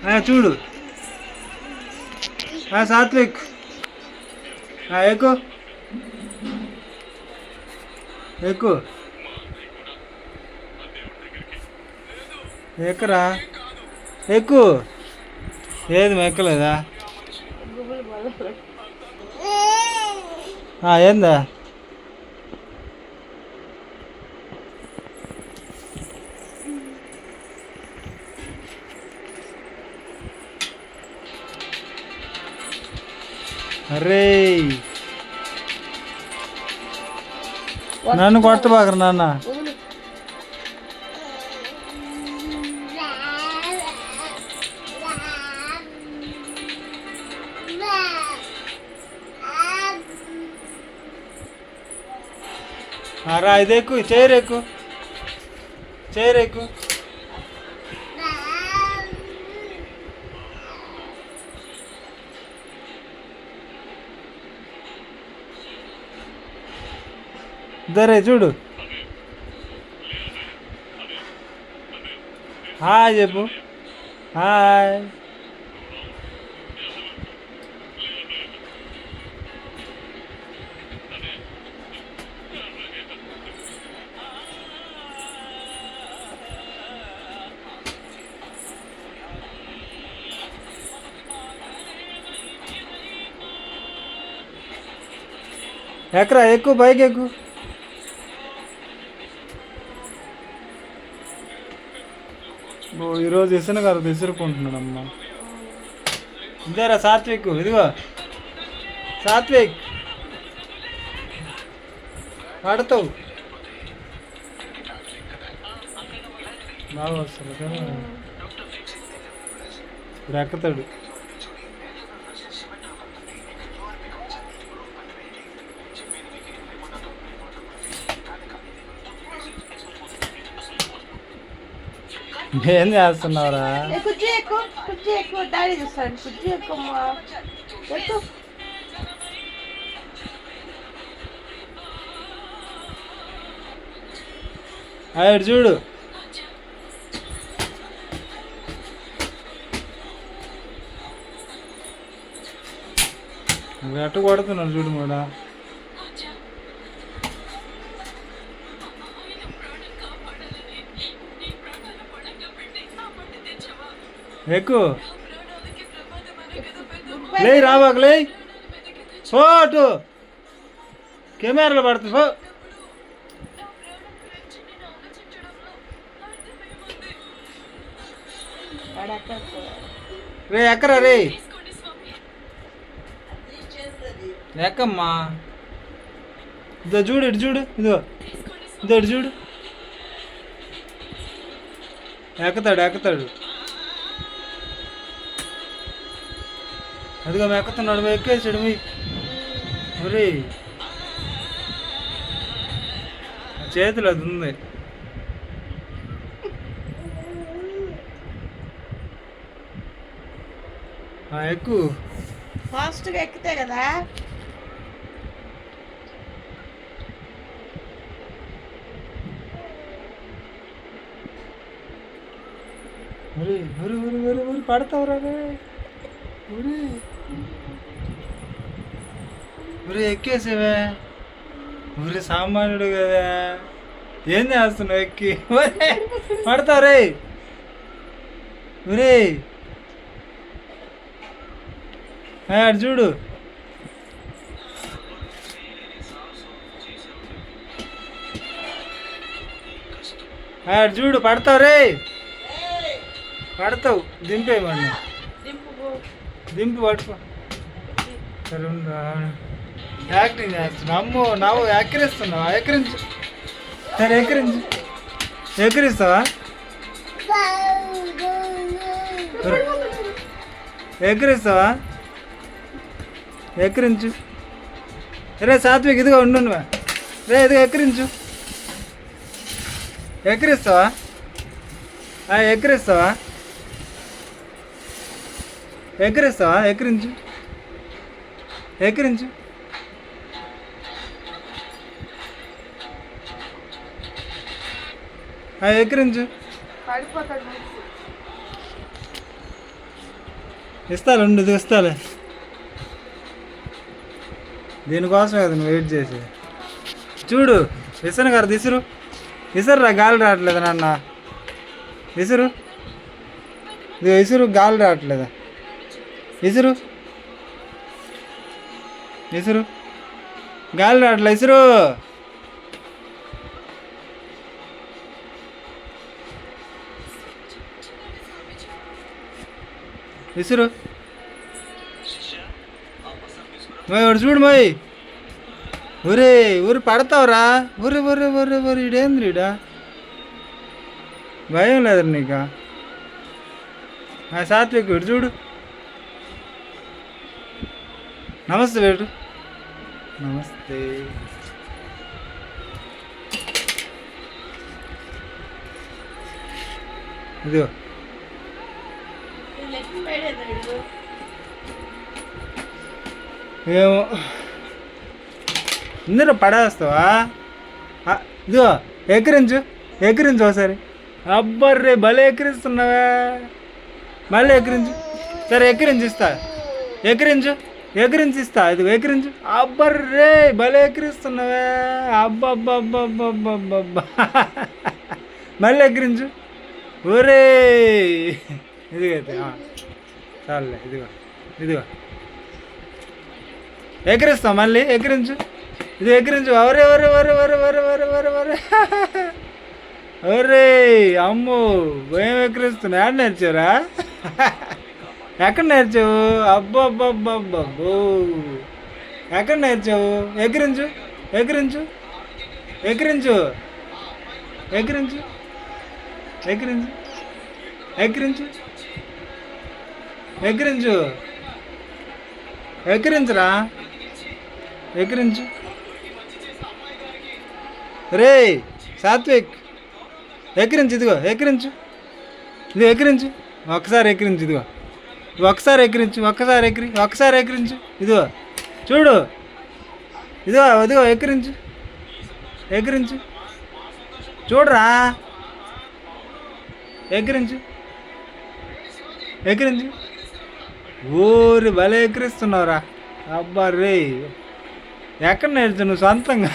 చూడు సాత్విక్ ఎక్కు ఎక్కు ఎక్కరా ఎక్కు ఏది ఎక్కలేదా ఏందా అరే నన్ను కొట్టబాకరు నాన్న రా ఇది ఎక్కువ చైర్ ఎక్కువ చైర్ ఎక్కువ దరే చూడు హాయ్ చెప్పు హాయ్ ఎక్కరా ఎక్కువ బైక్ ఎక్కువ ఈరోజు ఇసిన కదా విసురుకుంటున్నాడమ్మా ఇదేరా సాత్విక్ ఇదిగో సాత్విక్ పడతావు బాగా వస్తుంది కానీ ఇప్పుడు ఎక్కుతాడు ఏం చేస్తున్నావురా కుర్చీ ఎక్కువ కుర్చీ ఎక్కువ డాడీ చూస్తాడు కుర్చీ ఎక్కువ ఆడు చూడు ఎట్టు కొడుతున్నాడు చూడు కూడా ఎక్కువ లే రాబాకు లే అటు కెమెరాలో పడుతుంది పో రే ఎక్కరా రే ఎక్కమ్మా ఇదో చూడు ఇటు చూడు ఇదో ఇదో ఇటు చూడు ఎక్కుతాడు అదిగో ఎక్కుతున్నాడు ఎక్కేసాడు మీ ఒరే చేతులు అది ఉంది ఎక్కువ ఫాస్ట్గా ఎక్కితే కదా పడతావురా ఊరి ఎక్కేసేవే ఊరి సామాన్యుడు కదా ఏం చేస్తున్నావు ఎక్కి పడతావు రే ఊరి అటు చూడు అటు చూడు పడతావు రే పడతావు దింపేయమన్నా దింపి పట్టుకో యాక్టింగ్ చేస్తున్నావు అమ్మో నవ్వు ఎక్కిరిస్తున్నావా ఎక్కిరించు సరే ఎక్కిరిస్తావా ఎక్కిరించు రే సాత్విక్ ఇదిగా ఉండు రే ఇదిగా ఎక్కిరించు ఎక్కిరిస్తావా ఎక్కిరించు ఎక్కిరించు ఇస్తాలే ఉండు, ఇది ఇస్తాలే. దీనికోసం కదా నువ్వు వెయిట్ చేసి. చూడు విసన గారు విసురు, విసరురా, గాలి రావట్లేదు నాన్న. విసురు, ఇది విసురు, గాలి రావట్లేదా? విసురు, విసురు, గాలి రావట్లేదు, విసురు. విసురు మోయ్, ఒకటి చూడు మోయ్. ఊరే ఊరు పడతావురా, ఊరి ఊరి ఊరి ఊరి ఇడేంద్రి ఇడా, భయం లేదు నీకు. సాత్విక్ ఇటు చూడు. నమస్తే వేడు, నమస్తే. ఇదిగో ఏమో ఇందులో పడేస్తావా? ఇదిగో ఎక్కిరించు, ఎక్కిరించు ఒకసారి. అబ్బర్రే భలే ఎక్కిరిస్తున్నావా, మళ్ళీ ఎక్కిరించు. సరే ఎక్కిరించి ఇస్తా, ఎక్కిరించు, ఎక్కిరించి ఇస్తా. ఇదిగో ఎక్కిరించు. అబ్బర్రే భలే ఎక్కిరిస్తున్నావా, అబ్బబ్బబ్బబ్బబ్బబ్బబ్బా. మళ్ళీ ఎక్కిరించు. ఒరే ఇదిగో అయితే చాలులే. ఇదిగో ఇదిగో ఎక్కిరిస్తాం, మళ్ళీ ఎక్కిరించు. ఇది ఎక్కిరించు. ఒరే ఒరే ఒరే ఒరే ఒరే ఒరే ఒరే ఒరే ఒరే అమ్మో భయం ఎక్కిరిస్తున్నా. ఎక్కడ నేర్చారా, ఎక్కడ నేర్చావు? అబ్బబ్బబ్బబ్బో ఎక్కడ నేర్చావు? ఎక్కిరించు, ఎక్కిరించు, ఎక్కిరించు, ఎక్కిరించు, ఎక్కిరించు, ఎక్కిరించు, ఎక్కిరించు, ఎక్కిరించురా, ఎక్కిరించు. రే సాత్విక్ ఎక్కిరించు. ఇదిగో ఎక్కిరించు, ఇది ఎక్కిరించు. ఒకసారి ఎక్కిరించు. ఇదిగో ఒకసారి ఎక్కిరించు, ఒక్కసారి ఎక్కిరి, ఒకసారి ఎక్కిరించు. ఇదిగో చూడు, ఇదిగో ఇదిగో ఎక్కిరించు, ఎక్కిరించు. చూడరా, ఎక్కిరించు, ఎక్కిరించు. ఊరి భలే ఎక్కిరిస్తున్నావురా. అబ్బా రే ఎక్కడ నేర్చు నువ్వు సొంతంగా?